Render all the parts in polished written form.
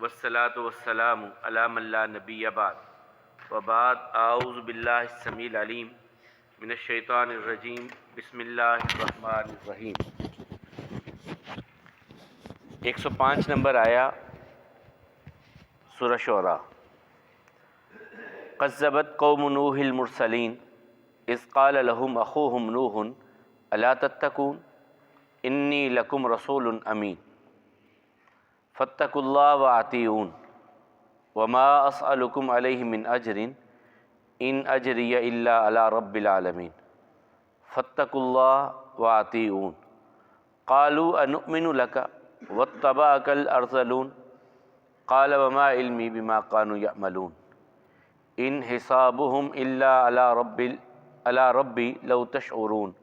والصلاة والسلام علی من لا نبی بعد وبعد اعوذ باللہ السمیع العلیم من الشیطان الرجیم بسم اللہ الرحمن الرحیم۔ 105 نمبر آیا سورہ شعراء۔ کذبت قوم نوح المرسلین اذ قال لهم اخوهم نوح الا تتقون انی لکم رسول امین فاتقوا اللہ واطیعون وما اسألکم علیہ من اجر ان اجری الا علی رب العالمین فاتقوا اللہ واطیعون قالوا انؤمن لک واتبعک الارذلون قال وما علمی بما كانوا یعملون ان حسابهم الا علی ربی لو تشعرون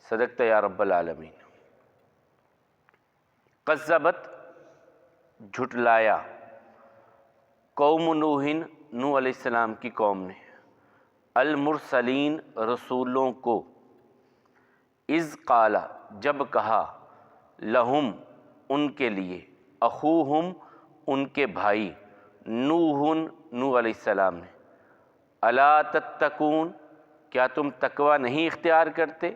صدقت یا رب العالمین۔ کذبت جھٹلایا، قوم نوح نوح علیہ السلام کی قوم نے، المرسلین رسولوں کو، اذ قال جب کہا، لہم ان کے لیے، اخوہم ان کے بھائی، نوح نوح علیہ السلام نے، الا تتقون کیا تم تقوی نہیں اختیار کرتے،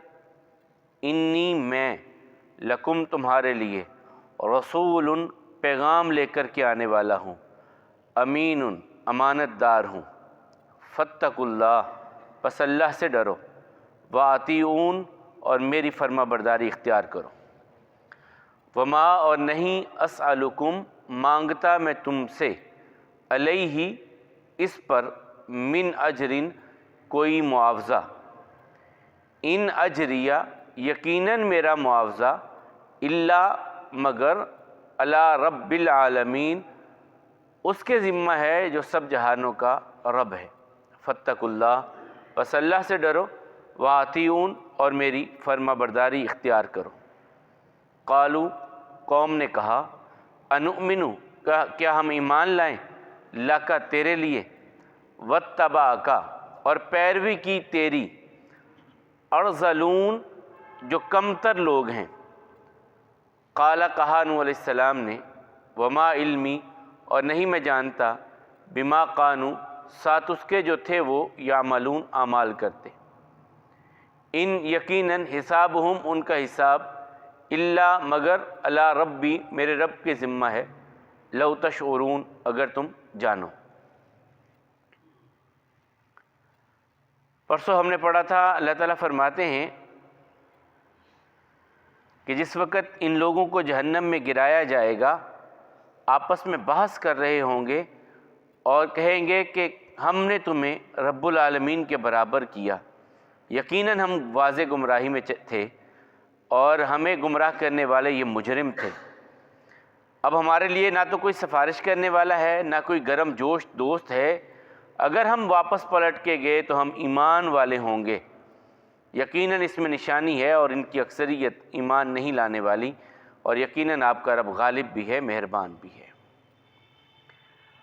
انی میں، لکم تمہارے لیے، رسول پیغام لے کر کے آنے والا ہوں، امین امانت دار ہوں، فاتقوا اللہ پس اللہ سے ڈرو، واطیعون اور میری فرما برداری اختیار کرو، وما اور نہیں اسألکم مانگتا میں تم سے، علیہ اس پر، من اجرن کوئی معاوضہ، ان اجریہ یقیناً میرا معاوضہ، الا مگر، علی رب العالمین اس کے ذمہ ہے جو سب جہانوں کا رب ہے، فاتقوا اللہ پس اللہ سے ڈرو، واطیعون اور میری فرما برداری اختیار کرو۔ قالوا قوم نے کہا، انؤمن کیا ہم ایمان لائیں، لک تیرے لیے، واتبعک اور پیروی کی تیری، ارذلون جو کمتر لوگ ہیں۔ قال کہا نوح علیہ السلام نے، وما علمی اور نہیں میں جانتا، بما کانوا ساتھ اس کے جو تھے وہ، یعملون اعمال کرتے، ان یقیناً حسابہم ان کا حساب، الا مگر، علی ربی میرے رب کے ذمہ ہے، لو تشعرون اگر تم جانو۔ پرسوں ہم نے پڑھا تھا، اللہ تعالیٰ فرماتے ہیں کہ جس وقت ان لوگوں کو جہنم میں گرایا جائے گا، آپس میں بحث کر رہے ہوں گے اور کہیں گے کہ ہم نے تمہیں رب العالمین کے برابر کیا، یقیناً ہم واضح گمراہی میں تھے اور ہمیں گمراہ کرنے والے یہ مجرم تھے، اب ہمارے لیے نہ تو کوئی سفارش کرنے والا ہے، نہ کوئی گرم جوش دوست ہے، اگر ہم واپس پلٹ کے گئے تو ہم ایمان والے ہوں گے، یقیناً اس میں نشانی ہے اور ان کی اکثریت ایمان نہیں لانے والی، اور یقیناً آپ کا رب غالب بھی ہے، مہربان بھی ہے۔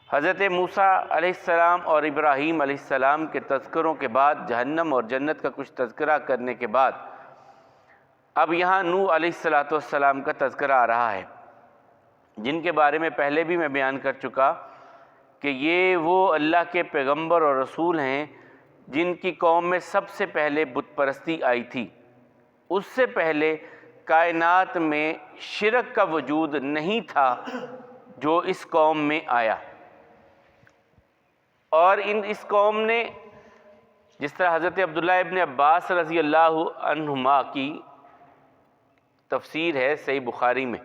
حضرت موسیٰ علیہ السلام اور ابراہیم علیہ السلام کے تذکروں کے بعد، جہنم اور جنت کا کچھ تذکرہ کرنے کے بعد، اب یہاں نوح علیہ السلام کا تذکرہ آ رہا ہے، جن کے بارے میں پہلے بھی میں بیان کر چکا کہ یہ وہ اللہ کے پیغمبر اور رسول ہیں جن کی قوم میں سب سے پہلے بت پرستی آئی تھی، اس سے پہلے کائنات میں شرک کا وجود نہیں تھا جو اس قوم میں آیا، اور اس قوم نے، جس طرح حضرت عبداللہ ابن عباس رضی اللہ عنہما کی تفسیر ہے صحیح بخاری میں،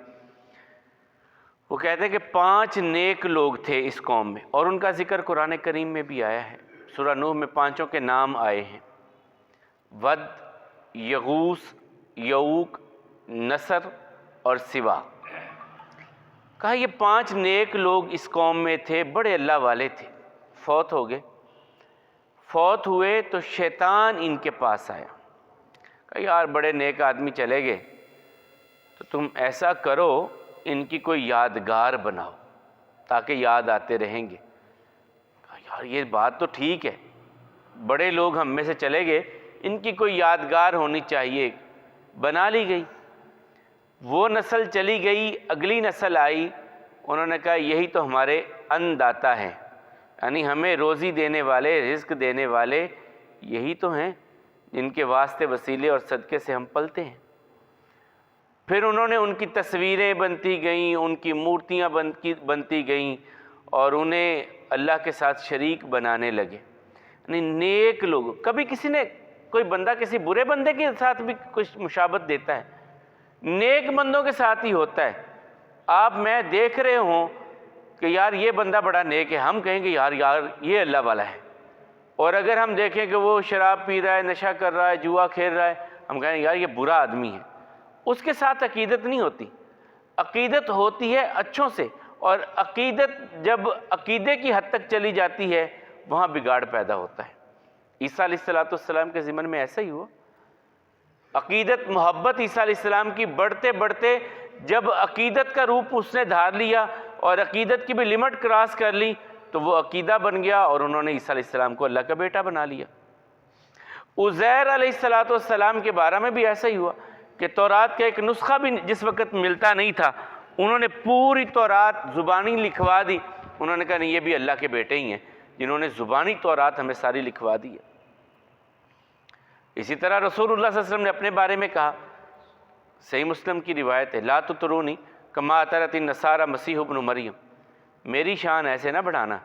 وہ کہتے ہیں کہ 5 نیک لوگ تھے اس قوم میں، اور ان کا ذکر قرآن کریم میں بھی آیا ہے، سورہ نوح میں 5 کے نام آئے ہیں، ود، یغوث، یعوق، نصر اور سوا۔ کہا یہ 5 نیک لوگ اس قوم میں تھے، بڑے اللہ والے تھے، فوت ہو گئے، فوت ہوئے تو شیطان ان کے پاس آیا، کہا یار بڑے نیک آدمی چلے گئے، تو تم ایسا کرو ان کی کوئی یادگار بناؤ تاکہ یاد آتے رہیں گے۔ کہا یار یہ بات تو ٹھیک ہے، بڑے لوگ ہم میں سے چلے گئے، ان کی کوئی یادگار ہونی چاہیے، بنا لی گئی۔ وہ نسل چلی گئی، اگلی نسل آئی، انہوں نے کہا یہی تو ہمارے ان داتا ہیں، یعنی ہمیں روزی دینے والے، رزق دینے والے یہی تو ہیں جن کے واسطے وسیلے اور صدقے سے ہم پلتے ہیں۔ پھر انہوں نے ان کی تصویریں بنتی گئیں، ان کی مورتیاں بنتی گئیں اور انہیں اللہ کے ساتھ شریک بنانے لگے۔ یعنی نیک لوگ، کبھی کسی نے کوئی بندہ کسی برے بندے کے ساتھ بھی کچھ مشابہت دیتا ہے؟ نیک بندوں کے ساتھ ہی ہوتا ہے۔ آپ میں دیکھ رہے ہوں کہ یار یہ بندہ بڑا نیک ہے، ہم کہیں گے یار یہ اللہ والا ہے، اور اگر ہم دیکھیں کہ وہ شراب پی رہا ہے، نشہ کر رہا ہے، جوا کھیل رہا ہے، ہم کہیں یار یہ برا آدمی ہے۔ اس کے ساتھ عقیدت نہیں ہوتی، عقیدت ہوتی ہے اچھوں سے، اور عقیدت جب عقیدے کی حد تک چلی جاتی ہے وہاں بگاڑ پیدا ہوتا ہے۔ عیسیٰ علیہ السلام کے ضمن میں ایسا ہی ہوا۔ عقیدت، محبت عیسیٰ علیہ السلام کی بڑھتے بڑھتے جب عقیدت کا روپ اس نے دھار لیا اور عقیدت کی بھی لمٹ کراس کر لی تو وہ عقیدہ بن گیا اور انہوں نے عیسیٰ علیہ السلام کو اللہ کا بیٹا بنا لیا۔ عزیر علیہ السلام کے بارے میں بھی ایسا ہی ہوا کہ تورات کا ایک نسخہ بھی جس وقت ملتا نہیں تھا، انہوں نے پوری تورات زبانی لکھوا دی۔ انہوں نے کہا نہیں یہ بھی اللہ کے بیٹے ہی ہیں جنہوں نے زبانی تورات ہمیں ساری لکھوا دی ہے۔ اسی طرح رسول اللہ صلی اللہ علیہ وسلم نے اپنے بارے میں کہا، صحیح مسلم کی روایت ہے، لا تطرونی کما اطرت النصارى مسیح ابن مریم، میری شان ایسے نہ بڑھانا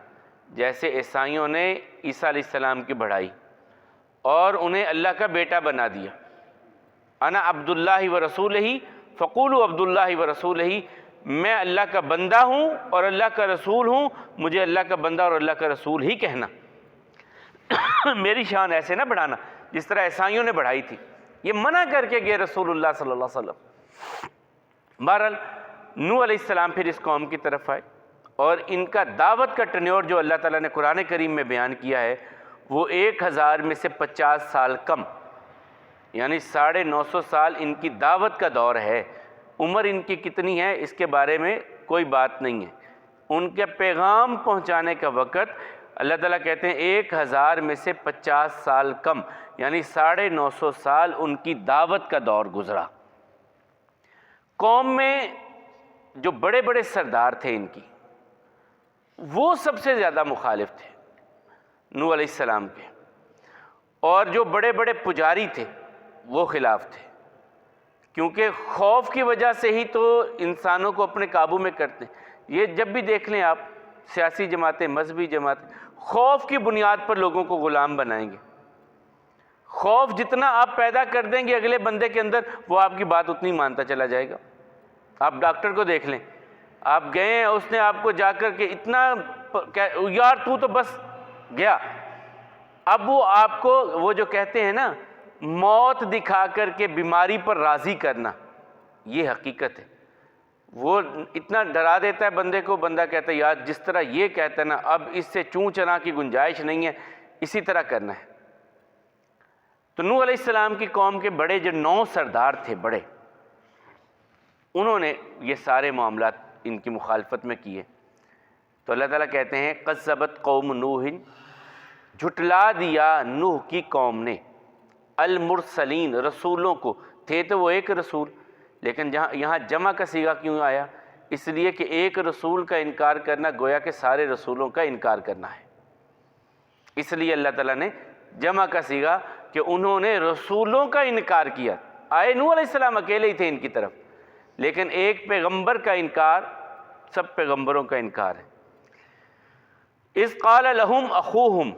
جیسے عیسائیوں نے عیسیٰ علیہ السلام کی بڑھائی اور انہیں اللہ کا بیٹا بنا دیا۔ انا عبداللہ و رسولہ فقولوا عبداللہ و رسولہ، میں اللہ کا بندہ ہوں اور اللہ کا رسول ہوں، مجھے اللہ کا بندہ اور اللہ کا رسول ہی کہنا۔ میری شان ایسے نہ بڑھانا جس طرح عیسائیوں نے بڑھائی تھی، یہ منع کر کے گئے رسول اللہ صلی اللہ علیہ وسلم۔ بہرحال نوح علیہ السلام پھر اس قوم کی طرف آئے اور ان کا دعوت کا ٹنیور جو اللہ تعالیٰ نے قرآن کریم میں بیان کیا ہے وہ 1000 میں سے 50 سال کم، یعنی 950 سال ان کی دعوت کا دور ہے۔ عمر ان کی کتنی ہے اس کے بارے میں کوئی بات نہیں ہے، ان کے پیغام پہنچانے کا وقت اللہ تعالیٰ کہتے ہیں 1000 میں سے 50 سال کم، یعنی 950 سال ان کی دعوت کا دور گزرا۔ قوم میں جو بڑے بڑے سردار تھے ان کی، وہ سب سے زیادہ مخالف تھے نوح علیہ السلام کے، اور جو بڑے بڑے پجاری تھے وہ خلاف تھے، کیونکہ خوف کی وجہ سے ہی تو انسانوں کو اپنے قابو میں کرتے ہیں۔ یہ جب بھی دیکھ لیں آپ، سیاسی جماعتیں، مذہبی جماعتیں خوف کی بنیاد پر لوگوں کو غلام بنائیں گے۔ خوف جتنا آپ پیدا کر دیں گے اگلے بندے کے اندر، وہ آپ کی بات اتنی مانتا چلا جائے گا۔ آپ ڈاکٹر کو دیکھ لیں، آپ گئے ہیں، اس نے آپ کو جا کر کے اتنا یار تو بس گیا، اب وہ آپ کو وہ جو کہتے ہیں نا موت دکھا کر کے بیماری پر راضی کرنا، یہ حقیقت ہے۔ وہ اتنا ڈرا دیتا ہے بندے کو، بندہ کہتا ہے یار جس طرح یہ کہتا ہے نا اب اس سے چوں چنا کی گنجائش نہیں ہے، اسی طرح کرنا ہے۔ تو نوح علیہ السلام کی قوم کے بڑے جو 9 سردار تھے بڑے، انہوں نے یہ سارے معاملات ان کی مخالفت میں کیے۔ تو اللہ تعالیٰ کہتے ہیں قذبت قوم نوح، جھٹلا دیا نوح کی قوم نے، المرسلین، رسولوں کو، تھے تو وہ ایک رسول، لیکن یہاں جمع کا صیغہ کیوں آیا؟ اس لیے کہ ایک رسول کا انکار کرنا گویا کہ سارے رسولوں کا انکار کرنا ہے، اس لیے اللہ تعالیٰ نے جمع کا صیغہ کہ انہوں نے رسولوں کا انکار کیا۔ آئے نوح علیہ السلام اکیلے ہی تھے ان کی طرف، لیکن ایک پیغمبر کا انکار سب پیغمبروں کا انکار ہے۔ اذ قال لهم اخوہم،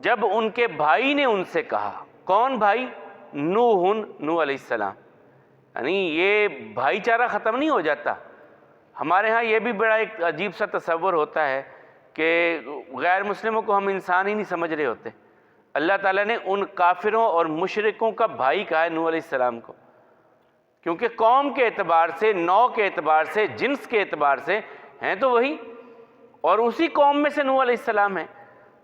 جب ان کے بھائی نے ان سے کہا، کون بھائی؟ نوح علیہ السلام۔ یعنی یہ بھائی چارہ ختم نہیں ہو جاتا۔ ہمارے ہاں یہ بھی بڑا ایک عجیب سا تصور ہوتا ہے کہ غیر مسلموں کو ہم انسان ہی نہیں سمجھ رہے ہوتے۔ اللہ تعالیٰ نے ان کافروں اور مشرکوں کا بھائی کہا ہے نوح علیہ السلام کو، کیونکہ قوم کے اعتبار سے، نوع کے اعتبار سے، جنس کے اعتبار سے ہیں تو وہی، اور اسی قوم میں سے نوح علیہ السلام ہیں۔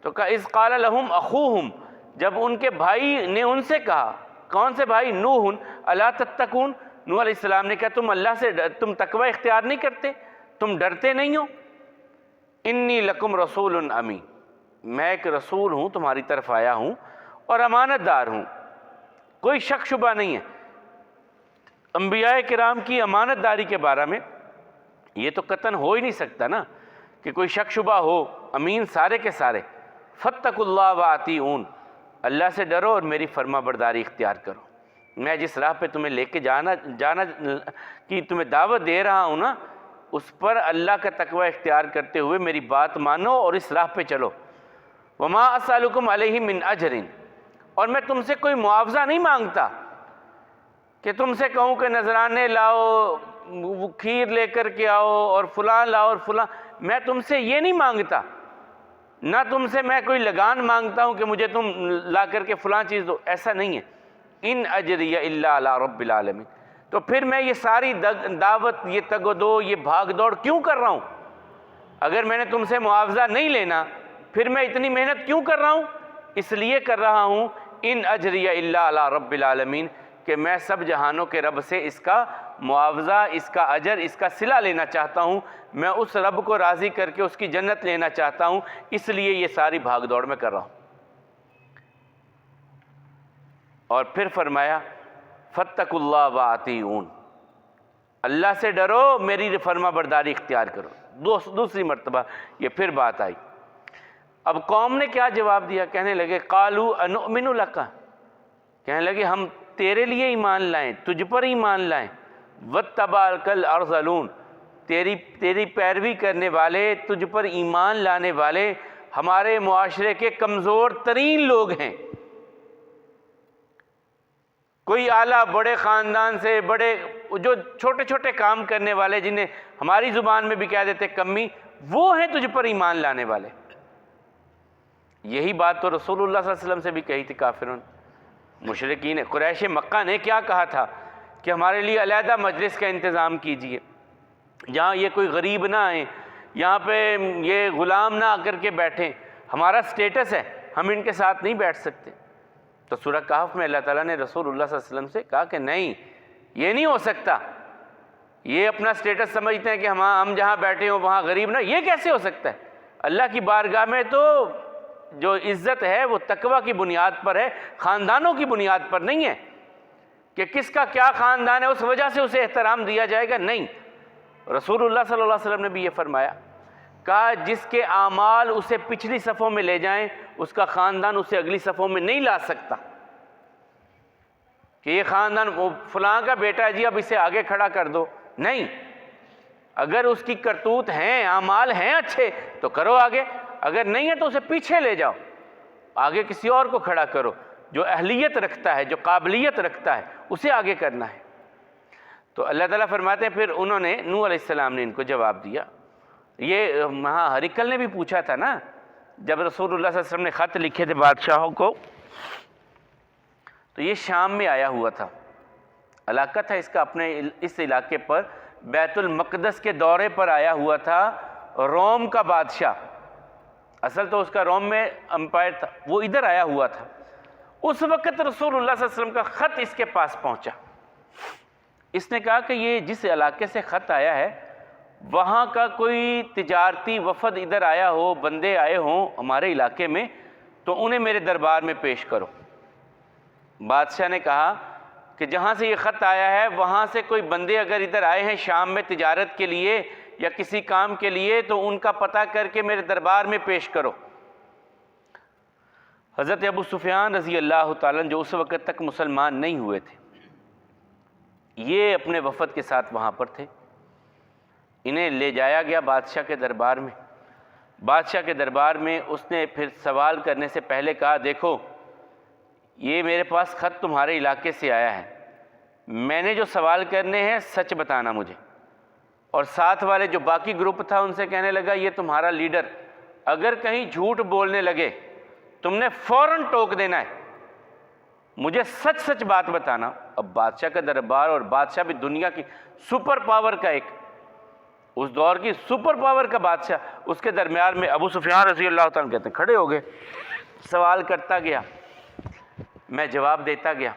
تو کہا اذ قال لهم اخوہم، جب ان کے بھائی نے ان سے کہا، کون سے بھائی؟ نوح، الا تتقون، نوح علیہ السلام نے کہا تم اللہ سے تم تقوی اختیار نہیں کرتے، تم ڈرتے نہیں ہو؟ انی لکم رسول امین، میں ایک رسول ہوں، تمہاری طرف آیا ہوں اور امانت دار ہوں، کوئی شک شبہ نہیں ہے۔ انبیاء کرام کی امانت داری کے بارے میں یہ تو قطعاً ہو ہی نہیں سکتا نا کہ کوئی شک شبہ ہو، امین سارے کے سارے۔ فاتقوا اللہ وأطیعون، اللہ سے ڈرو اور میری فرما برداری اختیار کرو۔ میں جس راہ پہ تمہیں لے کے جانا کی تمہیں دعوت دے رہا ہوں نا، اس پر اللہ کا تقوی اختیار کرتے ہوئے میری بات مانو اور اس راہ پہ چلو۔ وما اسألکم علیہ من اجر، اور میں تم سے کوئی معاوضہ نہیں مانگتا کہ تم سے کہوں کہ نذرانے لاؤ، وہ کھیر لے کر کے آؤ اور فلاں لاؤ اور فلاں، میں تم سے یہ نہیں مانگتا، نہ تم سے میں کوئی لگان مانگتا ہوں کہ مجھے تم لا کر کے فلاں چیز دو، ایسا نہیں ہے۔ ان اجری الا علی رب العالمین، تو پھر میں یہ ساری دعوت، یہ تگ و دو، یہ بھاگ دوڑ کیوں کر رہا ہوں؟ اگر میں نے تم سے معاوضہ نہیں لینا پھر میں اتنی محنت کیوں کر رہا ہوں؟ اس لیے کر رہا ہوں ان اجری الا علی رب العالمین، کہ میں سب جہانوں کے رب سے اس کا معاوضہ، اس کا اجر، اس کا صلہ لینا چاہتا ہوں، میں اس رب کو راضی کر کے اس کی جنت لینا چاہتا ہوں، اس لیے یہ ساری بھاگ دوڑ میں کر رہا ہوں۔ اور پھر فرمایا فاتقوا اللہ وأطیعون، اللہ سے ڈرو، میری فرما برداری اختیار کرو۔ دوسری مرتبہ یہ پھر بات آئی۔ اب قوم نے کیا جواب دیا؟ کہنے لگے قالوا انؤمن لک، کہنے لگے ہم تیرے لیے ایمان لائیں، تجھ پر ایمان لائیں، واتبعک الارذلون، تیری پیروی کرنے والے، تجھ پر ایمان لانے والے ہمارے معاشرے کے کمزور ترین لوگ ہیں۔ کوئی اعلیٰ بڑے خاندان سے، بڑے جو چھوٹے چھوٹے کام کرنے والے، جنہیں ہماری زبان میں بھی کہہ دیتے کمی، وہ ہیں تجھ پر ایمان لانے والے۔ یہی بات تو رسول اللہ صلی اللہ علیہ وسلم سے بھی کہی تھی کافروں نے، مشرکین قریش مکہ نے کیا کہا تھا کہ ہمارے لیے علیحدہ مجلس کا انتظام کیجئے، جہاں یہ کوئی غریب نہ آئیں، یہاں پہ یہ غلام نہ آ کر کے بیٹھیں، ہمارا سٹیٹس ہے، ہم ان کے ساتھ نہیں بیٹھ سکتے۔ تو سورہ کہف میں اللہ تعالیٰ نے رسول اللہ صلی اللہ علیہ وسلم سے کہا کہ نہیں، یہ نہیں ہو سکتا، یہ اپنا سٹیٹس سمجھتے ہیں کہ ہم جہاں بیٹھے ہوں وہاں غریب نہ، یہ کیسے ہو سکتا ہے؟ اللہ کی بارگاہ میں تو جو عزت ہے وہ تقوی کی بنیاد پر ہے، خاندانوں کی بنیاد پر نہیں ہے کہ کس کا کیا خاندان ہے اس وجہ سے اسے احترام دیا جائے گا، نہیں۔ رسول اللہ صلی اللہ علیہ وسلم نے بھی یہ فرمایا، کہا جس کے اعمال اسے پچھلی صفوں میں لے جائیں اس کا خاندان اسے اگلی صفوں میں نہیں لا سکتا، کہ یہ خاندان فلاں کا بیٹا ہے جی اب اسے آگے کھڑا کر دو، نہیں۔ اگر اس کی کرتوت ہیں، اعمال ہیں اچھے تو کرو آگے، اگر نہیں ہے تو اسے پیچھے لے جاؤ، آگے کسی اور کو کھڑا کرو جو اہلیت رکھتا ہے، جو قابلیت رکھتا ہے، اسے آگے کرنا ہے۔ تو اللہ تعالیٰ فرماتے ہیں پھر انہوں نے، نوح علیہ السلام نے ان کو جواب دیا۔ یہ وہاں ہرکل نے بھی پوچھا تھا نا، جب رسول اللہ صلی اللہ علیہ وسلم نے خط لکھے تھے بادشاہوں کو، تو یہ شام میں آیا ہوا تھا، علاقہ تھا اس کا، اپنے اس علاقے پر بیت المقدس کے دورے پر آیا ہوا تھا روم کا بادشاہ، اصل تو اس کا روم میں امپائر تھا، وہ ادھر آیا ہوا تھا۔ اس وقت رسول اللہ صلی اللہ علیہ وسلم کا خط اس کے پاس پہنچا، اس نے کہا کہ یہ جس علاقے سے خط آیا ہے وہاں کا کوئی تجارتی وفد ادھر آیا ہو، بندے آئے ہوں ہمارے علاقے میں، تو انہیں میرے دربار میں پیش کرو۔ بادشاہ نے کہا کہ جہاں سے یہ خط آیا ہے وہاں سے کوئی بندے اگر ادھر آئے ہیں شام میں تجارت کے لیے یا کسی کام کے لیے تو ان کا پتہ کر کے میرے دربار میں پیش کرو۔ حضرت ابو سفیان رضی اللہ تعالیٰ جو اس وقت تک مسلمان نہیں ہوئے تھے، یہ اپنے وفد کے ساتھ وہاں پر تھے، انہیں لے جایا گیا بادشاہ کے دربار میں۔ بادشاہ کے دربار میں اس نے پھر سوال کرنے سے پہلے کہا دیکھو یہ میرے پاس خط تمہارے علاقے سے آیا ہے، میں نے جو سوال کرنے ہیں سچ بتانا مجھے۔ اور ساتھ والے جو باقی گروپ تھا ان سے کہنے لگا یہ تمہارا لیڈر اگر کہیں جھوٹ بولنے لگے تم نے فوراً ٹوک دینا ہے، مجھے سچ سچ بات بتانا۔ اب بادشاہ کا دربار، اور بادشاہ بھی دنیا کی سپر پاور کا، ایک اس دور کی سپر پاور کا بادشاہ، اس کے درمیان میں ابو سفیان رضی اللہ تعالیٰ کہتے ہیں کھڑے ہو گئے۔ سوال کرتا گیا، میں جواب دیتا گیا،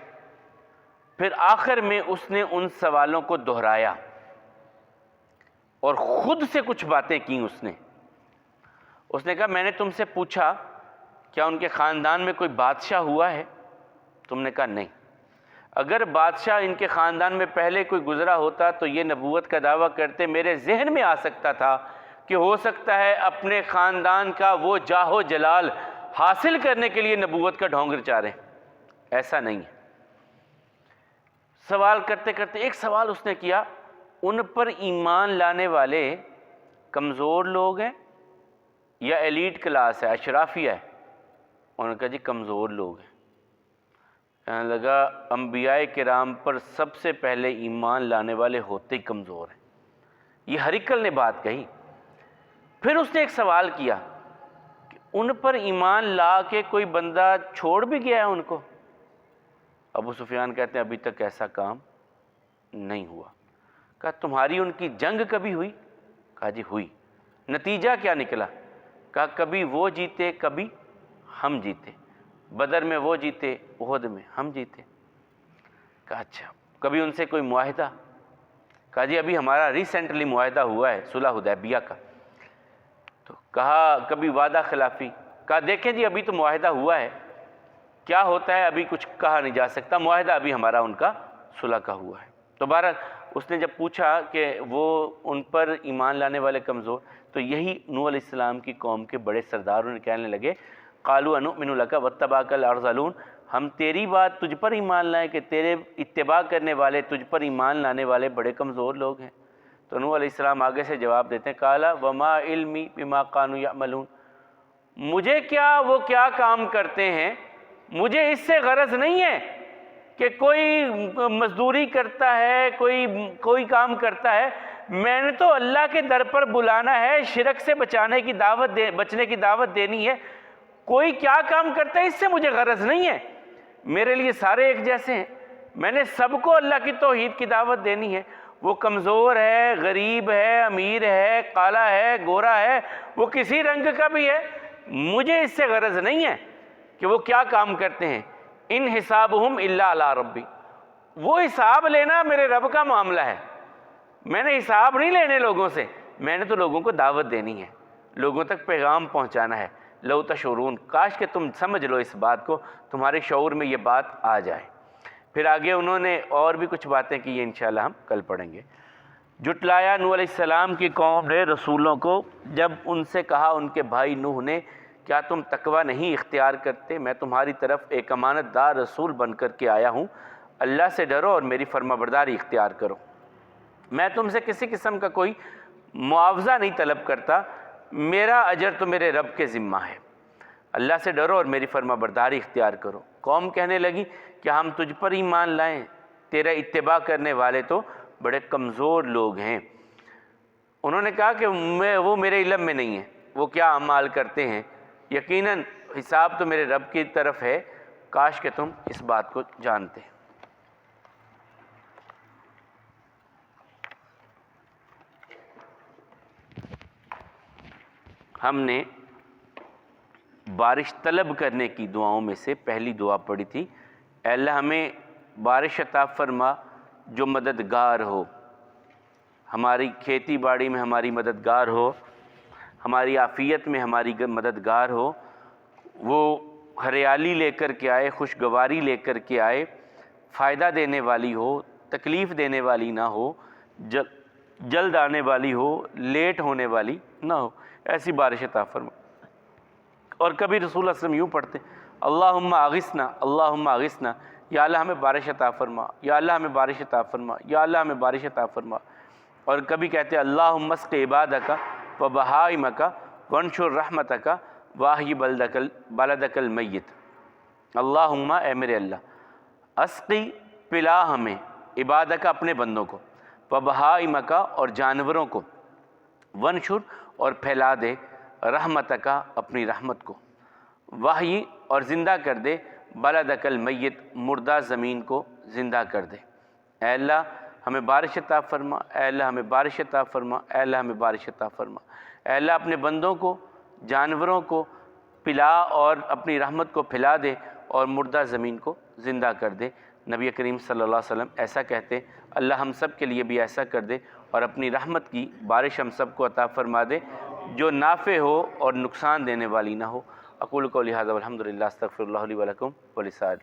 پھر آخر میں اس نے ان سوالوں کو دہرایا اور خود سے کچھ باتیں کی۔ اس نے کہا میں نے تم سے پوچھا کیا ان کے خاندان میں کوئی بادشاہ ہوا ہے؟ تم نے کہا نہیں۔ اگر بادشاہ ان کے خاندان میں پہلے کوئی گزرا ہوتا تو یہ نبوت کا دعویٰ کرتے، میرے ذہن میں آ سکتا تھا کہ ہو سکتا ہے اپنے خاندان کا وہ جاہ و جلال حاصل کرنے کے لیے نبوت کا ڈھونگ رچا رہے ہیں۔ ایسا نہیں ہے۔ سوال کرتے کرتے ایک سوال اس نے کیا، ان پر ایمان لانے والے کمزور لوگ ہیں یا ایلیٹ کلاس ہے، اشرافیہ ہے؟ انہوں نے کہا جی کمزور لوگ ہیں۔ کہنے لگا انبیاء کرام پر سب سے پہلے ایمان لانے والے ہوتے ہی کمزور ہیں۔ یہ ہرقل نے بات کہی۔ پھر اس نے ایک سوال کیا کہ ان پر ایمان لا کے کوئی بندہ چھوڑ بھی گیا ہے ان کو؟ ابو سفیان کہتے ہیں ابھی تک ایسا کام نہیں ہوا۔ کہا تمہاری ان کی جنگ کبھی ہوئی؟ کہا جی ہوئی۔ نتیجہ کیا نکلا؟ کہا کبھی وہ جیتے کبھی ہم جیتے، بدر میں وہ جیتے، احد میں ہم جیتے۔ کہا اچھا کبھی ان سے کوئی معاہدہ؟ کہا جی ابھی ہمارا ریسنٹلی معاہدہ ہوا ہے صلح حدیبیہ کا۔ تو کہا کبھی وعدہ خلافی؟ کہا دیکھیں جی ابھی تو معاہدہ ہوا ہے، کیا ہوتا ہے ابھی کچھ کہا نہیں جا سکتا، معاہدہ ابھی ہمارا ان کا صلح کا ہوا ہے۔ تو بہرحال اس نے جب پوچھا کہ وہ ان پر ایمان لانے والے کمزور، تو یہی نوح علیہ السلام کی قوم کے بڑے سرداروں نے کہنے لگے قالوا انؤمن لک واتبعک الارذلون، ہم تیری بات تجھ پر ایمان لائیں کہ تیرے اتباع کرنے والے، تجھ پر ایمان لانے والے بڑے کمزور لوگ ہیں۔ تو نوح علیہ السلام آگے سے جواب دیتے ہیں قال وما علمی بما كانوا يعملون، مجھے کیا وہ کیا کام کرتے ہیں، مجھے اس سے غرض نہیں ہے کہ کوئی مزدوری کرتا ہے، کوئی کام کرتا ہے، میں نے تو اللہ کے در پر بلانا ہے، شرک سے بچنے کی دعوت دینی ہے، کوئی کیا کام کرتا ہے اس سے مجھے غرض نہیں ہے، میرے لیے سارے ایک جیسے ہیں، میں نے سب کو اللہ کی توحید کی دعوت دینی ہے، وہ کمزور ہے، غریب ہے، امیر ہے، کالا ہے، گورا ہے، وہ کسی رنگ کا بھی ہے، مجھے اس سے غرض نہیں ہے کہ وہ کیا کام کرتے ہیں، ان حسابہم الا علی ربی، وہ حساب لینا میرے رب کا معاملہ ہے، میں نے حساب نہیں لینے لوگوں سے، میں نے تو لوگوں کو دعوت دینی ہے، لوگوں تک پیغام پہنچانا ہے۔ لو تشعرون، کاش کہ تم سمجھ لو اس بات کو، تمہارے شعور میں یہ بات آ جائے۔ پھر آگے انہوں نے اور بھی کچھ باتیں کی، یہ انشاءاللہ ہم کل پڑھیں گے۔ جھٹلایا نوح علیہ السلام کی قوم نے رسولوں کو، جب ان سے کہا ان کے بھائی نوح نے کیا تم تقوی نہیں اختیار کرتے، میں تمہاری طرف ایک امانت دار رسول بن کر کے آیا ہوں، اللہ سے ڈرو اور میری فرما برداری اختیار کرو، میں تم سے کسی قسم کا کوئی معاوضہ نہیں طلب کرتا، میرا اجر تو میرے رب کے ذمہ ہے، اللہ سے ڈرو اور میری فرما برداری اختیار کرو۔ قوم کہنے لگی کہ ہم تجھ پر ایمان لائیں، تیرا اتباع کرنے والے تو بڑے کمزور لوگ ہیں۔ انہوں نے کہا کہ وہ میرے علم میں نہیں ہے، وہ کیا اعمال کرتے ہیں، یقیناً حساب تو میرے رب کی طرف ہے، کاش کہ تم اس بات کو جانتے۔ ہم نے بارش طلب کرنے کی دعاؤں میں سے پہلی دعا پڑھی تھی، اے اللہ ہمیں بارش عطا فرما جو مددگار ہو، ہماری کھیتی باڑی میں ہماری مددگار ہو، ہماری عافیت میں ہماری مددگار ہو، وہ ہریالی لے کر کے آئے، خوشگواری لے کر کے آئے، فائدہ دینے والی ہو، تکلیف دینے والی نہ ہو، جلد آنے والی ہو، لیٹ ہونے والی نہ ہو، ایسی بارش عطا فرما۔ اور کبھی رسول اللہ صلی اللہ علیہ وسلم یوں پڑھتے اللہم اغثنا، اللہم اغثنا، یا اللہ ہمیں بارش عطا فرما، یا اللہ ہمیں بارش عطا فرما، یا اللہ ہمیں بارش عطا فرما۔ اور کبھی کہتے اللہم اسق عبادک و بہائمک وانشر رحمتک واحی بلدک المیت، اللہم اے میرے اللہ، اسقی پلا ہمیں، عبادک اپنے بندوں کو، و بہائمک اور جانوروں کو، ونشر اور پھیلا دے، رحمتک اپنی رحمت کو، وحی اور زندہ کر دے، بلدک المیت مردہ زمین کو زندہ کر دے۔ اے اللہ ہمیں بارش عطا فرما، اے اللہ ہمیں بارش عطا فرما، اے اللہ ہمیں بارش عطا فرما۔ اے اللہ اپنے بندوں کو، جانوروں کو پلا اور اپنی رحمت کو پھیلا دے اور مردہ زمین کو زندہ کر دے۔ نبی کریم صلی اللہ علیہ وسلم ایسا کہتے، اللہ ہم سب کے لیے بھی ایسا کر دے اور اپنی رحمت کی بارش ہم سب کو عطا فرما دے جو نافع ہو اور نقصان دینے والی نہ ہو۔ اقول قولی ھذا والحمد للہ، استغفر اللہ لی ولکم ولسائر